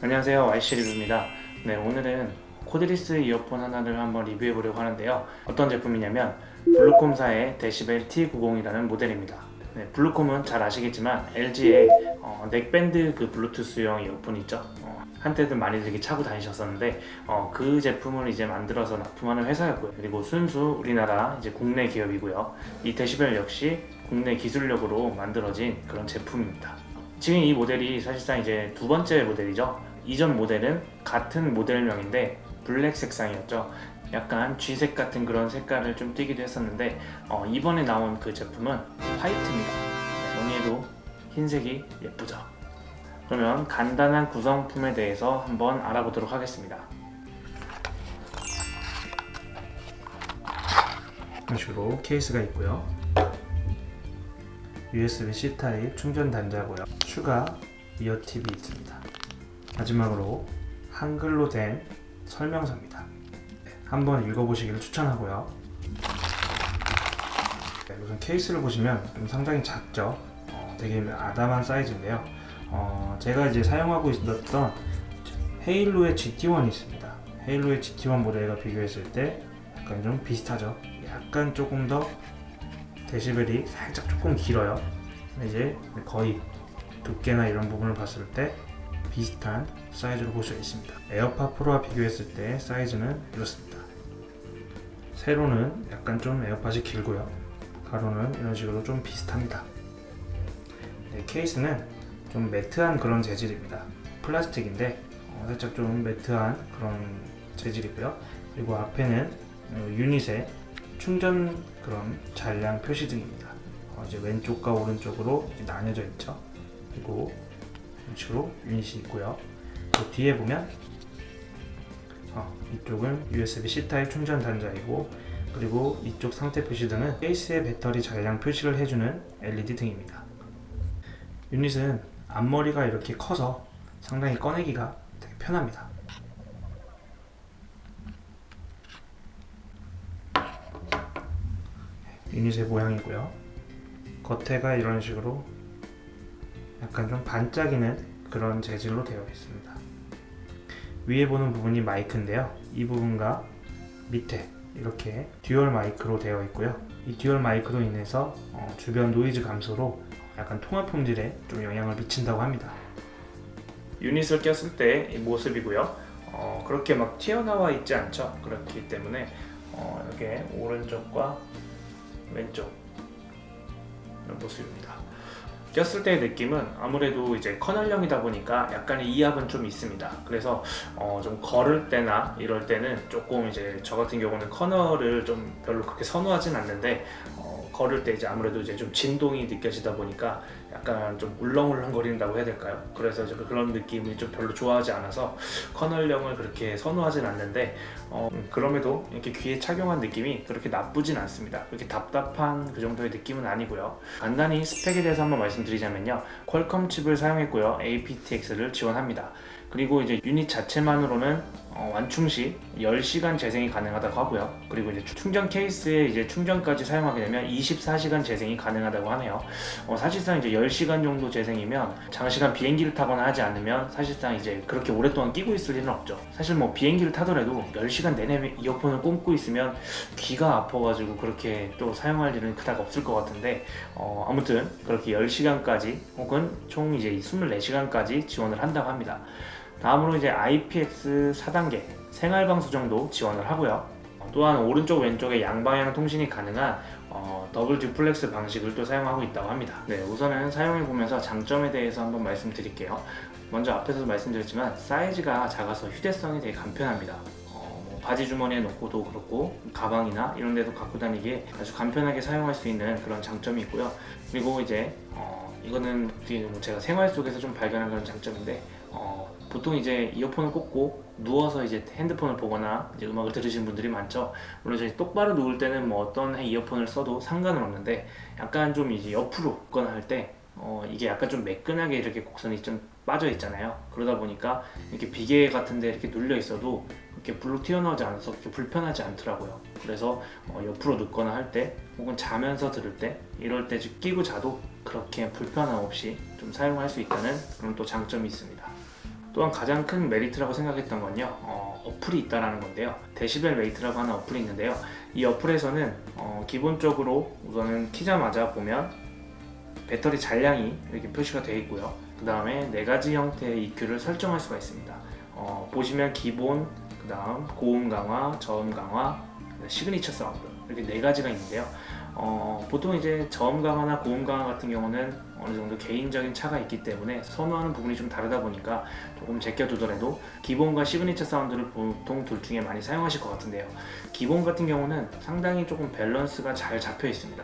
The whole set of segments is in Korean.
안녕하세요, YC 리뷰입니다. 네, 오늘은 코드리스 이어폰 하나를 한번 리뷰해 보려고 하는데요. 어떤 제품이냐면 블루콤사의 데시벨 T90이라는 모델입니다. 네, 블루콤은 잘 아시겠지만 LG의 넥밴드 그 블루투스용 이어폰 있죠. 한때는 많이들 이렇게 차고 다니셨었는데 그 제품을 이제 만들어서 납품하는 회사였고요. 그리고 순수 우리나라 이제 국내 기업이고요. 이 데시벨 역시 국내 기술력으로 만들어진 그런 제품입니다. 지금 이 모델이 사실상 이제 두 번째 모델이죠. 이전 모델은 같은 모델명인데 블랙 색상이었죠. 약간 쥐색 같은 그런 색깔을 좀 띠기도 했었는데 이번에 나온 그 제품은 화이트입니다. 뭐니 해도 흰색이 예쁘죠. 그러면 간단한 구성품에 대해서 한번 알아보도록 하겠습니다. 이런 식으로 케이스가 있고요. USB-C 타입 충전 단자고요. 추가 이어 팁이 있습니다. 마지막으로 한글로 된 설명서입니다. 한번 읽어보시기를 추천하고요. 우선 케이스를 보시면 좀 상당히 작죠. 되게 아담한 사이즈인데요. 제가 이제 사용하고 있었던 헤일로의 GT1이 있습니다. 헤일로의 GT1 모델과 비교했을 때 약간 좀 비슷하죠. 약간 조금 더 데시벨이 살짝 조금 길어요. 근데 이제 거의 두께나 이런 부분을 봤을 때 비슷한 사이즈로 볼 수가 있습니다. 에어팟 프로와 비교했을 때 사이즈는 이렇습니다. 세로는 약간 좀 에어팟이 길고요. 가로는 이런 식으로 좀 비슷합니다. 네, 케이스는 좀 매트한 그런 재질입니다. 플라스틱인데 살짝 좀 매트한 그런 재질이고요. 그리고 앞에는 유닛의 충전 그런 잔량 표시 등입니다. 이제 왼쪽과 오른쪽으로 이제 나뉘어져 있죠. 그리고 이런 식으로 유닛이 있고요. 그 뒤에 보면 이쪽은 USB-C 타입 충전 단자이고, 그리고 이쪽 상태 표시 등은 케이스의 배터리 잔량 표시를 해주는 LED 등입니다. 유닛은 앞머리가 이렇게 커서 상당히 꺼내기가 되게 편합니다. 유닛의 모양이고요. 겉에가 이런 식으로 약간 좀 반짝이는 그런 재질로 되어 있습니다. 위에 보는 부분이 마이크인데요. 이 부분과 밑에 이렇게 듀얼 마이크로 되어 있고요. 이 듀얼 마이크로 인해서 주변 노이즈 감소로 약간 통화 품질에 좀 영향을 미친다고 합니다. 유닛을 꼈을 때 이 모습이고요. 그렇게 막 튀어나와 있지 않죠. 그렇기 때문에 이렇게 오른쪽과 왼쪽 이런 모습입니다. 꼈을 때의 느낌은 아무래도 이제 커널형이다 보니까 약간의 이압은 좀 있습니다. 그래서 좀 걸을 때나 이럴 때는 조금 이제 저 같은 경우는 커널을 좀 별로 그렇게 선호하진 않는데 걸을 때 이제 아무래도 이제 좀 진동이 느껴지다 보니까 약간 좀 울렁울렁 거린다고 해야 될까요? 그래서 그런 느낌이 좀 별로 좋아하지 않아서 커널형을 그렇게 선호하진 않는데 그럼에도 이렇게 귀에 착용한 느낌이 그렇게 나쁘진 않습니다. 그렇게 답답한 그 정도의 느낌은 아니고요. 간단히 스펙에 대해서 한번 말씀드리자면요. 퀄컴 칩을 사용했고요. aptX를 지원합니다. 그리고 이제 유닛 자체만으로는 완충 시 10시간 재생이 가능하다고 하고요. 그리고 이제 충전 케이스에 이제 충전까지 사용하게 되면 24시간 재생이 가능하다고 하네요. 사실상 이제 10시간 정도 재생이면 장시간 비행기를 타거나 하지 않으면 사실상 이제 그렇게 오랫동안 끼고 있을 일은 없죠. 사실 뭐 비행기를 타더라도 10시간 내내 이어폰을 꽂고 있으면 귀가 아파가지고 그렇게 또 사용할 일은 그닥 없을 것 같은데 아무튼 그렇게 10시간까지 혹은 총 이제 24시간까지 지원을 한다고 합니다. 다음으로 이제 IPX 4단계 생활방수 정도 지원을 하고요. 또한 오른쪽 왼쪽에 양방향 통신이 가능한 더블 듀플렉스 방식을 또 사용하고 있다고 합니다. 네, 우선은 사용해보면서 장점에 대해서 한번 말씀드릴게요. 먼저 앞에서도 말씀드렸지만 사이즈가 작아서 휴대성이 되게 간편합니다. 바지 주머니에 넣고도 그렇고 가방이나 이런 데도 갖고 다니기에 아주 간편하게 사용할 수 있는 그런 장점이 있고요. 그리고 이제 이거는 제가 생활 속에서 좀 발견한 그런 장점인데 보통 이제 이어폰을 꽂고 누워서 이제 핸드폰을 보거나 이제 음악을 들으시는 분들이 많죠. 물론 이제 똑바로 누울 때는 뭐 어떤 이어폰을 써도 상관은 없는데 약간 좀 이제 옆으로 눕거나 할 때 이게 약간 좀 매끈하게 이렇게 곡선이 좀 빠져 있잖아요. 그러다 보니까 이렇게 비계 같은데 이렇게 눌려 있어도 이렇게 불로 튀어나오지 않아서 그렇게 불편하지 않더라고요. 그래서 옆으로 눕거나 할 때 혹은 자면서 들을 때 이럴 때 끼고 자도 그렇게 불편함 없이 좀 사용할 수 있다는 그런 또 장점이 있습니다. 또한 가장 큰 메리트라고 생각했던 건요, 어플이 있다라는 건데요. 데시벨 메이트라고 하는 어플이 있는데요. 이 어플에서는 기본적으로 우선은 키자마자 보면 배터리 잔량이 이렇게 표시가 되어 있고요. 그 다음에 4가지 형태의 EQ를 설정할 수가 있습니다. 보시면 기본, 그 다음 고음 강화, 저음 강화, 시그니처 사운드, 이렇게 4가지가 있는데요. 보통 이제 저음 강화나 고음 강화 같은 경우는 어느 정도 개인적인 차가 있기 때문에 선호하는 부분이 좀 다르다 보니까 조금 제껴두더라도 기본과 시그니처 사운드를 보통 둘 중에 많이 사용하실 것 같은데요. 기본 같은 경우는 상당히 조금 밸런스가 잘 잡혀 있습니다.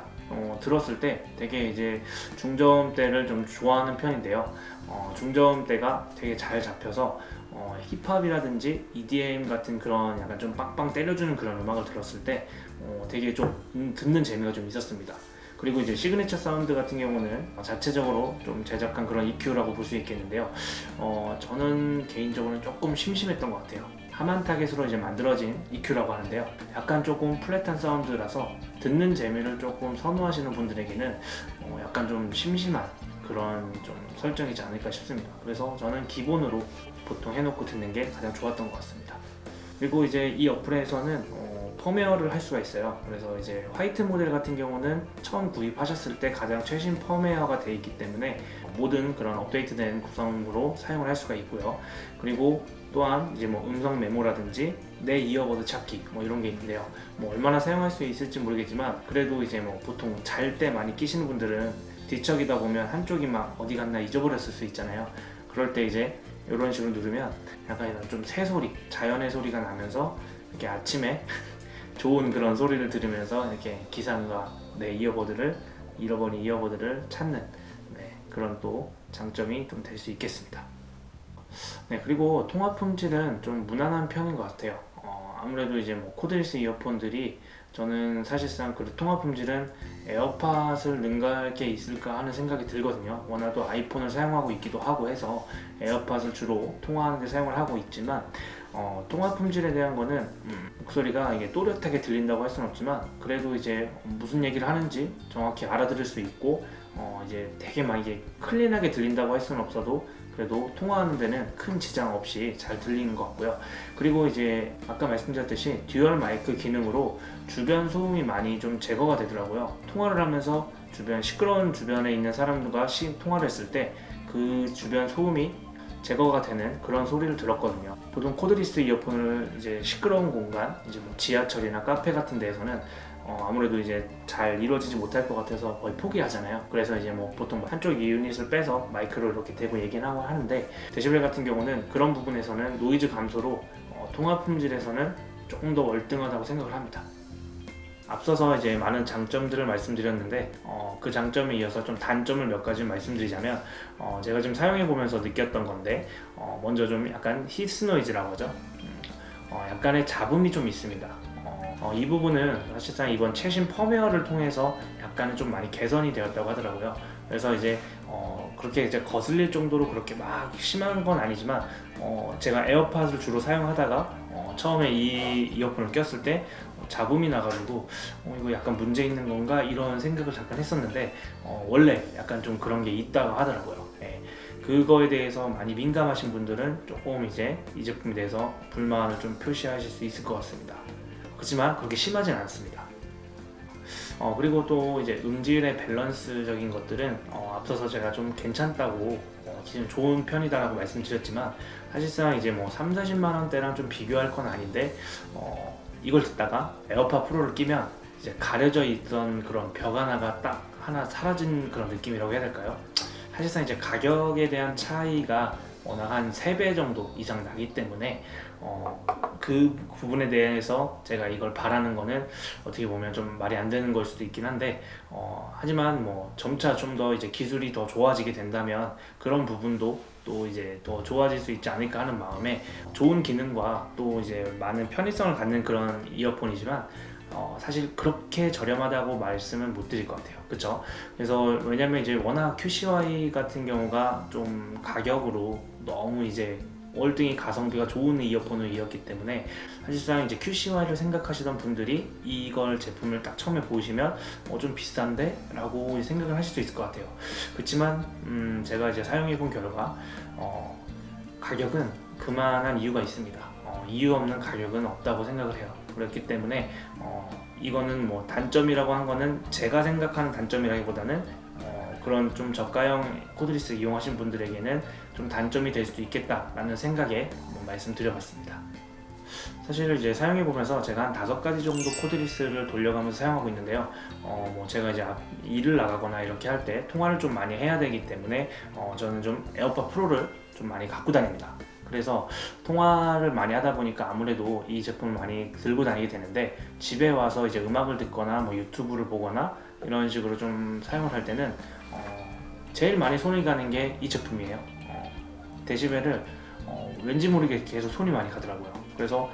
들었을 때 되게 이제 중저음대를 좀 좋아하는 편인데요. 중저음대가 되게 잘 잡혀서 힙합이라든지 EDM 같은 그런 약간 좀 빵빵 때려주는 그런 음악을 들었을 때 되게 좀 듣는 재미가 좀 있었습니다. 그리고 이제 시그니처 사운드 같은 경우는 자체적으로 좀 제작한 그런 EQ라고 볼 수 있겠는데요. 저는 개인적으로는 조금 심심했던 것 같아요. 하만 타겟으로 이제 만들어진 EQ라고 하는데요. 약간 조금 플랫한 사운드라서 듣는 재미를 조금 선호하시는 분들에게는 약간 좀 심심한 그런 좀 설정이지 않을까 싶습니다. 그래서 저는 기본으로 보통 해놓고 듣는 게 가장 좋았던 것 같습니다. 그리고 이제 이 어플에서는 펌웨어를 할 수가 있어요. 그래서 이제 화이트 모델 같은 경우는 처음 구입하셨을 때 가장 최신 펌웨어가 되어 있기 때문에 모든 그런 업데이트된 구성으로 사용을 할 수가 있고요. 그리고 또한 이제 뭐 음성 메모라든지 내 이어버드 찾기 뭐 이런 게 있는데요. 뭐 얼마나 사용할 수 있을지 모르겠지만 그래도 이제 뭐 보통 잘 때 많이 끼시는 분들은 뒤척이다 보면 한쪽이 막 어디 갔나 잊어버렸을 수 있잖아요. 그럴 때 이제 이런 식으로 누르면 약간 이런 좀 새소리, 자연의 소리가 나면서 이렇게 아침에 좋은 그런 소리를 들으면서 이렇게 기상과 내 이어버드를 잃어버린 이어버드를 찾는 그런 또 장점이 좀 될 수 있겠습니다. 그리고 통화 품질은 좀 무난한 편인 것 같아요. 아무래도 이제 뭐 코드리스 이어폰들이 저는 사실상 그 통화 품질은 에어팟을 능가할 게 있을까 하는 생각이 들거든요. 워낙도 아이폰을 사용하고 있기도 하고 해서 에어팟을 주로 통화하는 데 사용을 하고 있지만 통화 품질에 대한 거는 목소리가 이게 또렷하게 들린다고 할 수는 없지만 그래도 이제 무슨 얘기를 하는지 정확히 알아들을 수 있고 이제 되게 막 이게 클린하게 들린다고 할 수는 없어도 그래도 통화하는 데는 큰 지장 없이 잘 들리는 것 같고요. 그리고 이제 아까 말씀드렸듯이 듀얼 마이크 기능으로 주변 소음이 많이 좀 제거가 되더라고요. 통화를 하면서 시끄러운 주변에 있는 사람들과 통화를 했을 때 그 주변 소음이 제거가 되는 그런 소리를 들었거든요. 보통 코드리스 이어폰을 이제 시끄러운 공간, 이제 뭐 지하철이나 카페 같은 데에서는 아무래도 이제 잘 이루어지지 못할 것 같아서 거의 포기하잖아요. 그래서 이제 뭐 보통 한쪽 유닛을 빼서 마이크로 이렇게 대고 얘기를 하고 하는데 데시벨 같은 경우는 그런 부분에서는 노이즈 감소로 통화 품질에서는 조금 더 월등하다고 생각을 합니다. 앞서서 이제 많은 장점들을 말씀드렸는데 그 장점에 이어서 좀 단점을 몇 가지 말씀드리자면 제가 지금 사용해 보면서 느꼈던 건데 먼저 좀 약간 히스 노이즈라고 하죠. 약간의 잡음이 좀 있습니다. 이 부분은 사실상 이번 최신 펌웨어를 통해서 약간은 좀 많이 개선이 되었다고 하더라고요. 그래서 이제 그렇게 이제 거슬릴 정도로 그렇게 막 심한 건 아니지만 제가 에어팟을 주로 사용하다가 처음에 이 이어폰을 꼈을 때 잡음이 나가지고 이거 약간 문제 있는 건가 이런 생각을 잠깐 했었는데 원래 약간 좀 그런 게 있다고 하더라고요. 그거에 대해서 많이 민감하신 분들은 조금 이제 이 제품에 대해서 불만을 좀 표시하실 수 있을 것 같습니다. 그렇지만 그렇게 심하진 않습니다. 그리고 또 이제 음질의 밸런스적인 것들은 앞서서 제가 좀 괜찮다고 기존 좋은 편이다라고 말씀드렸지만 사실상 이제 뭐 30-40만 원대랑 좀 비교할 건 아닌데 이걸 듣다가 에어팟 프로를 끼면 이제 가려져 있던 그런 벽 하나가 딱 하나 사라진 그런 느낌이라고 해야 될까요? 사실상 이제 가격에 대한 차이가 워낙 한 3배 정도 이상 나기 때문에 그 부분에 대해서 제가 이걸 바라는 거는 어떻게 보면 좀 말이 안 되는 걸 수도 있긴 한데 하지만 뭐 점차 좀 더 이제 기술이 더 좋아지게 된다면 그런 부분도 또 이제 더 좋아질 수 있지 않을까 하는 마음에 좋은 기능과 또 이제 많은 편의성을 갖는 그런 이어폰이지만 사실 그렇게 저렴하다고 말씀은 못 드릴 것 같아요. 그쵸? 그래서 왜냐면 이제 워낙 QCY 같은 경우가 좀 가격으로 너무 이제 월등히 가성비가 좋은 이어폰이었기 때문에 사실상 이제 QCY를 생각하시던 분들이 이걸 제품을 딱 처음에 보시면 좀 비싼데? 라고 생각을 하실 수 있을 것 같아요. 그렇지만 제가 이제 사용해 본 결과 가격은 그만한 이유가 있습니다. 이유 없는 가격은 없다고 생각을 해요. 그렇기 때문에 이거는 뭐 단점이라고 한 거는 제가 생각하는 단점이라기보다는 그런 좀 저가형 코드리스 이용하신 분들에게는 좀 단점이 될 수도 있겠다라는 생각에 말씀드려봤습니다. 사실 이제 사용해 보면서 제가 한 5가지 정도 코드리스를 돌려가면서 사용하고 있는데요. 제가 이제 일을 나가거나 이렇게 할 때 통화를 좀 많이 해야 되기 때문에 저는 좀 에어팟 프로를 좀 많이 갖고 다닙니다. 그래서 통화를 많이 하다 보니까 아무래도 이 제품을 많이 들고 다니게 되는데, 집에 와서 이제 음악을 듣거나 뭐 유튜브를 보거나 이런 식으로 좀 사용을 할 때는 제일 많이 손이 가는 게 이 제품이에요. 데시벨을 왠지 모르게 계속 손이 많이 가더라고요. 그래서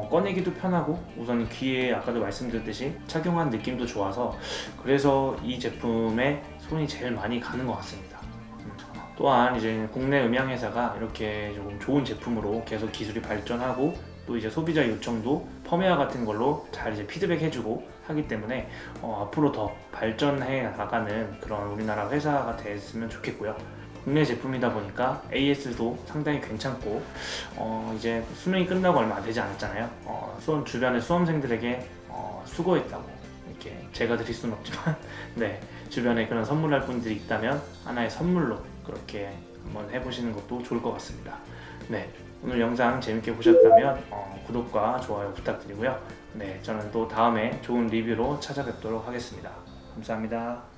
꺼내기도 편하고, 우선 귀에 아까도 말씀드렸듯이 착용한 느낌도 좋아서 그래서 이 제품에 손이 제일 많이 가는 것 같습니다. 또한 이제 국내 음향 회사가 이렇게 조금 좋은 제품으로 계속 기술이 발전하고, 또 이제 소비자 요청도 펌웨어 같은 걸로 잘 이제 피드백 해주고 하기 때문에 앞으로 더 발전해 나가는 그런 우리나라 회사가 됐으면 좋겠고요. 국내 제품이다 보니까 AS도 상당히 괜찮고, 이제 수능이 끝나고 얼마 되지 않았잖아요. 주변의 수험생들에게 수고했다고 이렇게 제가 드릴 수는 없지만 네, 주변에 그런 선물할 분들이 있다면 하나의 선물로 그렇게 한번 해보시는 것도 좋을 것 같습니다. 네, 오늘 영상 재밌게 보셨다면 구독과 좋아요 부탁드리고요. 네, 저는 또 다음에 좋은 리뷰로 찾아뵙도록 하겠습니다. 감사합니다.